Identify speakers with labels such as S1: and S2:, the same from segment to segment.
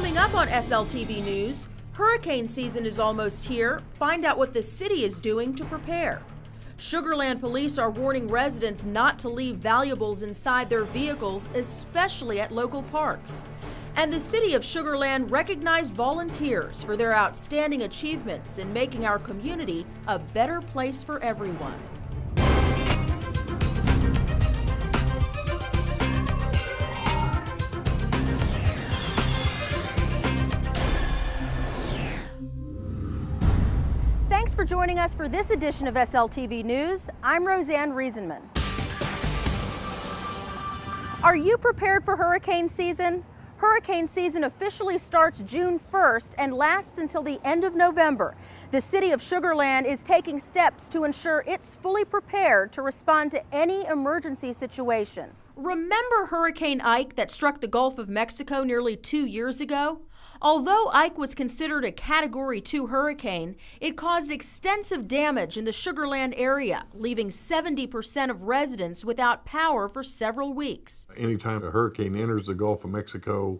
S1: Coming up on SLTV News, hurricane season is almost here. Find out what the city is doing to prepare. Sugar Land police are warning residents not to leave valuables inside their vehicles, especially at local parks. And the city of Sugar Land recognized volunteers for their outstanding achievements in making our community a better place for everyone. Thanks for joining us for this edition of SLTV News. I'm Roseanne Riesenman. Are you prepared for hurricane season? Hurricane season officially starts June 1st and lasts until the end of November. The city of Sugar Land is taking steps to ensure it's fully prepared to respond to any emergency situation. Remember Hurricane Ike that struck the Gulf of Mexico nearly 2 years ago? Although Ike was considered a Category 2 hurricane, it caused extensive damage in the Sugar Land area, leaving 70% of residents without power for several weeks.
S2: Anytime a hurricane enters the Gulf of Mexico,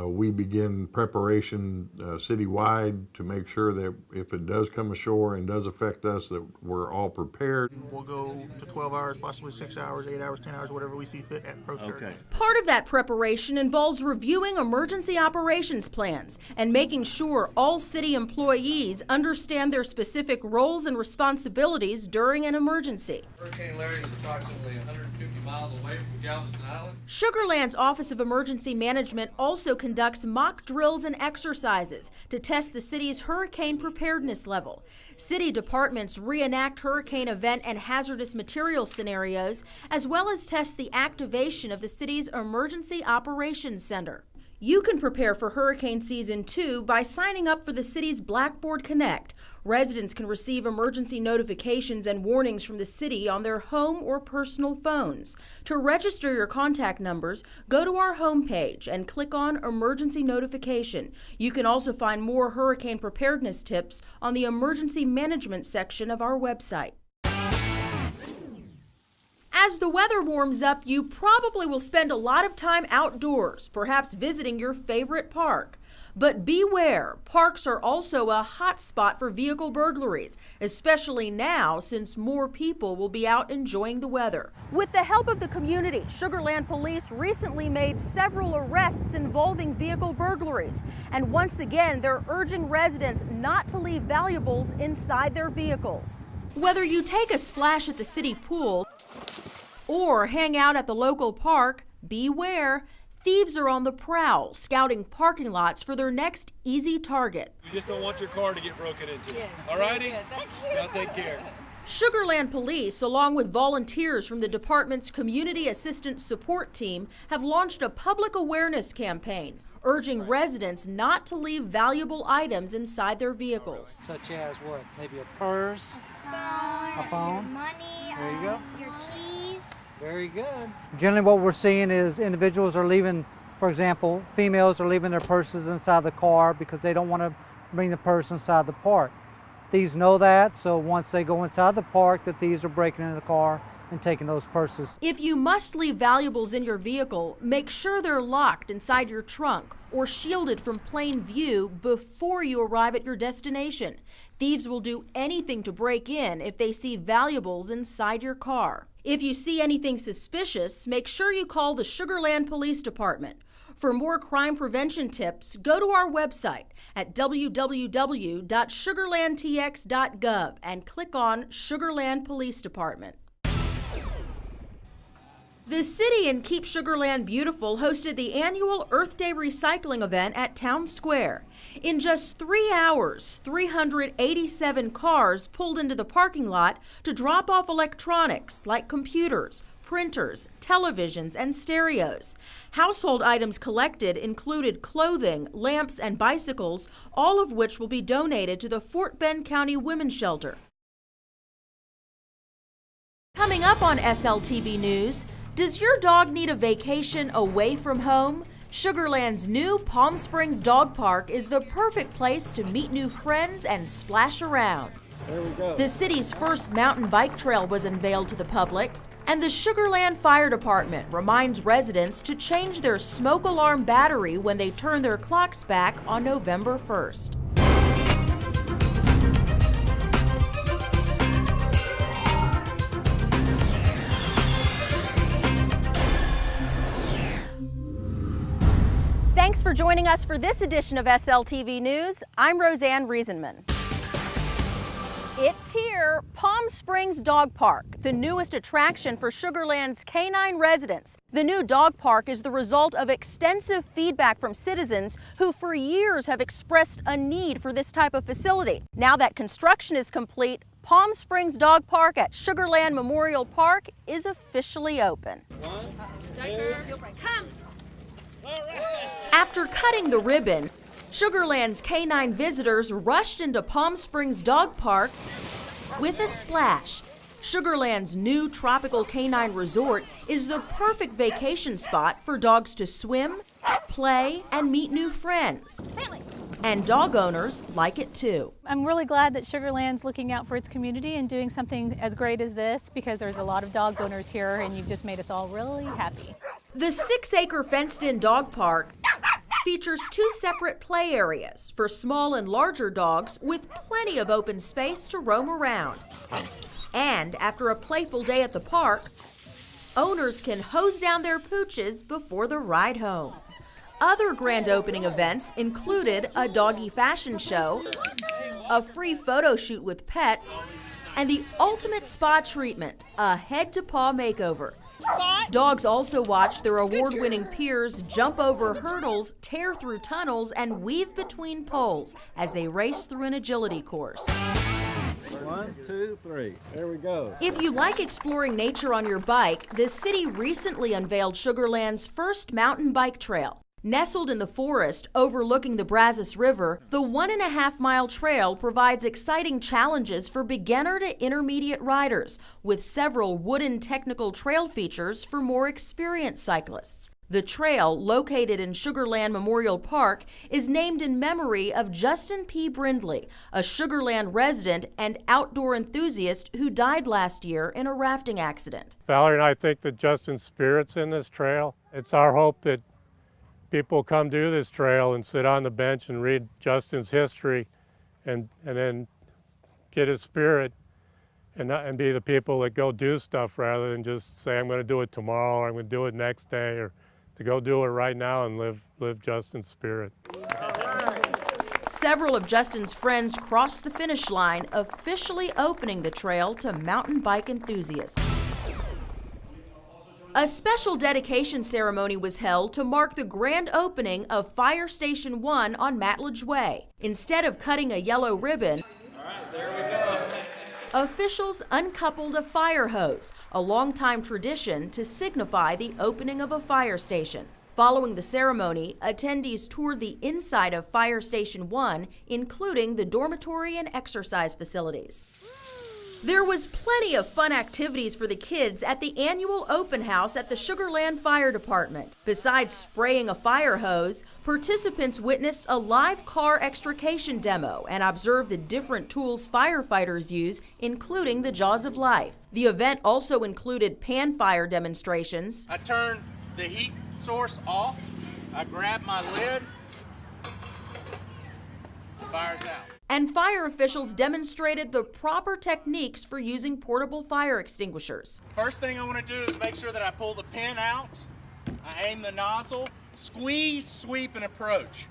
S2: we begin preparation citywide to make sure that if it does come ashore and does affect us, that we're all prepared.
S3: We'll go to 12 hours, possibly 6 hours, 8 hours, 10 hours, whatever we see fit at post hurricane.
S1: Part of that preparation involves reviewing emergency operations plans and making sure all city employees understand their specific roles and responsibilities during an emergency.
S4: Hurricane Larry is approximately 150 miles away from Galveston Island.
S1: Sugar Land's Office of Emergency Management also conducts mock drills and exercises to test the city's hurricane preparedness level. City departments reenact hurricane event and hazardous material scenarios, as well as test the activation of the city's Emergency Operations Center. You can prepare for hurricane season 2 by signing up for the city's Blackboard Connect. Residents can receive emergency notifications and warnings from the city on their home or personal phones. To register your contact numbers, go to our homepage and click on Emergency Notification. You can also find more hurricane preparedness tips on the Emergency Management section of our website. As the weather warms up, you probably will spend a lot of time outdoors, perhaps visiting your favorite park. But beware, parks are also a hot spot for vehicle burglaries, especially now since more people will be out enjoying the weather. With the help of the community, Sugar Land police recently made several arrests involving vehicle burglaries. And once again, they're urging residents not to leave valuables inside their vehicles. Whether you take a splash at the city pool or hang out at the local park, beware. Thieves are on the prowl, scouting parking lots for their next easy target.
S5: You just don't want your car to get broken into.
S6: Yes.
S5: All righty?
S6: Thank you.
S5: Y'all take care.
S1: Sugar Land police, along with volunteers from the department's Community Assistance Support Team, have launched a public awareness campaign, urging residents not to leave valuable items inside their vehicles.
S7: Such as what? Maybe a purse,
S6: A
S7: phone?
S6: money,
S7: There you go.
S6: your keys.
S7: Very good. Generally what we're seeing is individuals are leaving, for example, females are leaving their purses inside the car because they don't want to bring the purse inside the park. Thieves know that, so once they go inside the park, the thieves are breaking into the car and taking those purses.
S1: If you must leave valuables in your vehicle, make sure they're locked inside your trunk or shielded from plain view before you arrive at your destination. Thieves will do anything to break in if they see valuables inside your car. If you see anything suspicious, make sure you call the Sugar Land Police Department. For more crime prevention tips, go to our website at www.sugarlandtx.gov and click on Sugar Land Police Department. The city and Keep Sugar Land Beautiful hosted the annual Earth Day recycling event at Town Square. In just 3 hours, 387 cars pulled into the parking lot to drop off electronics like computers, printers, televisions, and stereos. Household items collected included clothing, lamps, and bicycles, all of which will be donated to the Fort Bend County Women's Shelter. Coming up on SLTV News, does your dog need a vacation away from home? Sugar Land's new Palm Springs Dog Park is the perfect place to meet new friends and splash around.
S7: There we go.
S1: The city's first mountain bike trail was unveiled to the public. And the Sugar Land Fire Department reminds residents to change their smoke alarm battery when they turn their clocks back on November 1st. Thanks for joining us for this edition of SLTV News. I'm Roseanne Riesenman. It's here, Palm Springs Dog Park, the newest attraction for Sugar Land's canine residents. The new dog park is the result of extensive feedback from citizens who for years have expressed a need for this type of facility. Now that construction is complete, Palm Springs Dog Park at Sugar Land Memorial Park is officially open. After cutting the ribbon, Sugar Land's canine visitors rushed into Palm Springs Dog Park with a splash. Sugar Land's new tropical canine resort is the perfect vacation spot for dogs to swim, play, and meet new friends. And dog owners like it too.
S8: I'm really glad that Sugar Land's looking out for its community and doing something as great as this, because there's a lot of dog owners here and you've just made us all really happy.
S1: The 6-acre fenced-in dog park features 2 separate play areas for small and larger dogs with plenty of open space to roam around. And after a playful day at the park, owners can hose down their pooches before the ride home. Other grand opening events included a doggy fashion show, a free photo shoot with pets, and the ultimate spa treatment, a head-to-paw makeover. Dogs also watch their award-winning peers jump over hurdles, tear through tunnels, and weave between poles as they race through an agility course.
S5: 1, 2, 3. There we go.
S1: If you like exploring nature on your bike, the city recently unveiled Sugar Land's first mountain bike trail. Nestled in the forest overlooking the Brazos River, the 1.5-mile trail provides exciting challenges for beginner to intermediate riders, with several wooden technical trail features for more experienced cyclists. The trail, located in Sugar Land Memorial Park, is named in memory of Justin P. Brindley, a Sugar Land resident and outdoor enthusiast who died last year in a rafting accident.
S9: Valerie and I think that Justin's spirit's in this trail. It's our hope that people come do this trail and sit on the bench and read Justin's history and then get his spirit and be the people that go do stuff rather than just say, I'm going to do it tomorrow or I'm going to do it next day, or to go do it right now and live Justin's spirit.
S1: Several of Justin's friends crossed the finish line, officially opening the trail to mountain bike enthusiasts. A special dedication ceremony was held to mark the grand opening of Fire Station 1 on Matledge Way. Instead of cutting a yellow ribbon, officials uncoupled a fire hose, a longtime tradition to signify the opening of a fire station. Following the ceremony, attendees toured the inside of Fire Station 1, including the dormitory and exercise facilities. There was plenty of fun activities for the kids at the annual open house at the Sugar Land Fire Department. Besides spraying a fire hose, participants witnessed a live car extrication demo and observed the different tools firefighters use, including the Jaws of Life. The event also included pan fire demonstrations.
S10: I turn the heat source off, I grab my lid, the fire's out.
S1: And fire officials demonstrated the proper techniques for using portable fire extinguishers.
S10: First thing I want to do is make sure that I pull the pin out, I aim the nozzle, squeeze, sweep, and approach.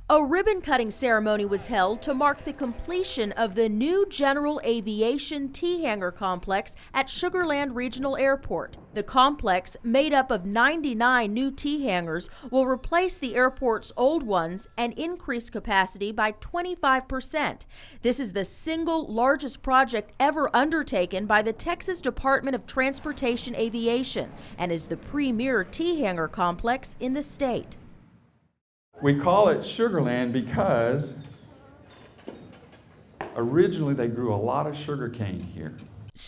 S1: A ribbon-cutting ceremony was held to mark the completion of the new General Aviation T-Hangar complex at Sugar Land Regional Airport. The complex, made up of 99 new T-Hangars, will replace the airport's old ones and increase capacity by 25%. This is the single largest project ever undertaken by the Texas Department of Transportation Aviation and is the premier T-Hangar complex in the state.
S11: We call it Sugar Land because originally they grew a lot of sugar cane here.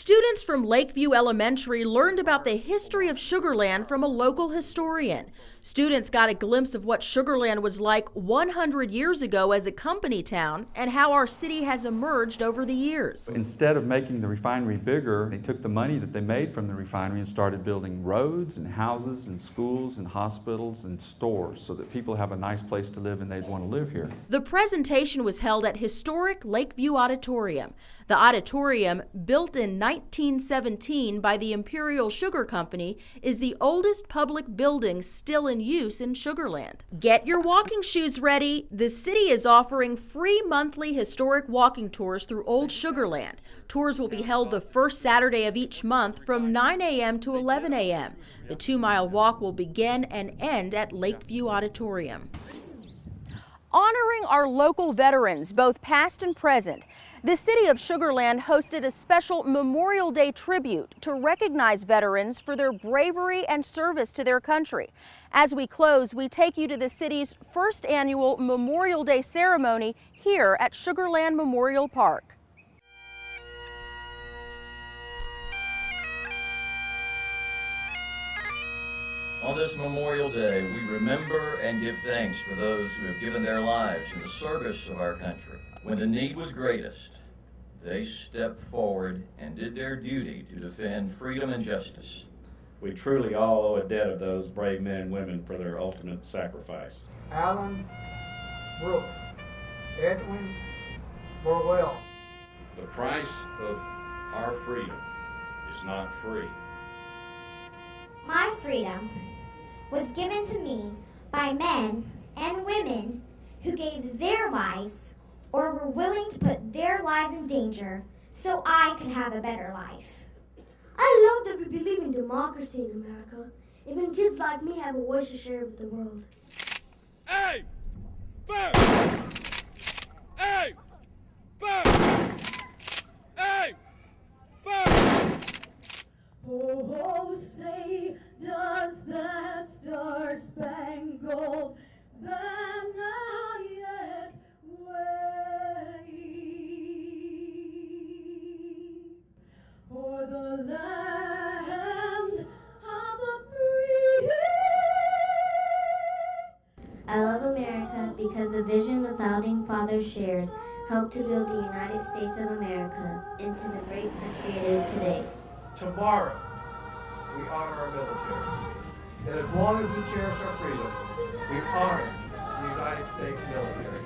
S1: Students from Lakeview Elementary learned about the history of Sugar Land from a local historian. Students got a glimpse of what Sugar Land was like 100 years ago as a company town and how our city has emerged over the years.
S11: Instead of making the refinery bigger, they took the money that they made from the refinery and started building roads and houses and schools and hospitals and stores so that people have a nice place to live and they'd want to live here.
S1: The presentation was held at historic Lakeview Auditorium. The auditorium, built in 1917 by the Imperial Sugar Company, is the oldest public building still in use in Sugar Land. Get your walking shoes ready. The city is offering free monthly historic walking tours through Old Sugar Land. Tours will be held the first Saturday of each month from 9 a.m. to 11 a.m. The 2-mile walk will begin and end at Lakeview Auditorium. Honoring our local veterans, both past and present, the city of Sugar Land hosted a special Memorial Day tribute to recognize veterans for their bravery and service to their country. As we close, we take you to the city's first annual Memorial Day ceremony here at Sugar Land Memorial Park.
S12: On this Memorial Day, we remember and give thanks for those who have given their lives in the service of our country. When the need was greatest, they stepped forward and did their duty to defend freedom and justice.
S5: We truly all owe a debt of those brave men and women for their ultimate sacrifice.
S10: Alan Brooks, Edwin Burwell.
S13: The price of our freedom is not free.
S6: My freedom was given to me by men and women who gave their lives or were willing to put their lives in danger so I could have a better life.
S14: I love that we believe in democracy in America. Even kids like me have a voice to share with the world.
S13: Hey! Burn! Hey! Burn! Hey! Burn!
S15: Oh, say, does that star-spangled banner yet wave o'er the land of the free?
S6: I love America because the vision the Founding Fathers shared helped to build the United States of America into the great country it is today.
S10: Tomorrow, we honor our military. And as long as we cherish our freedom, we honor the United States military.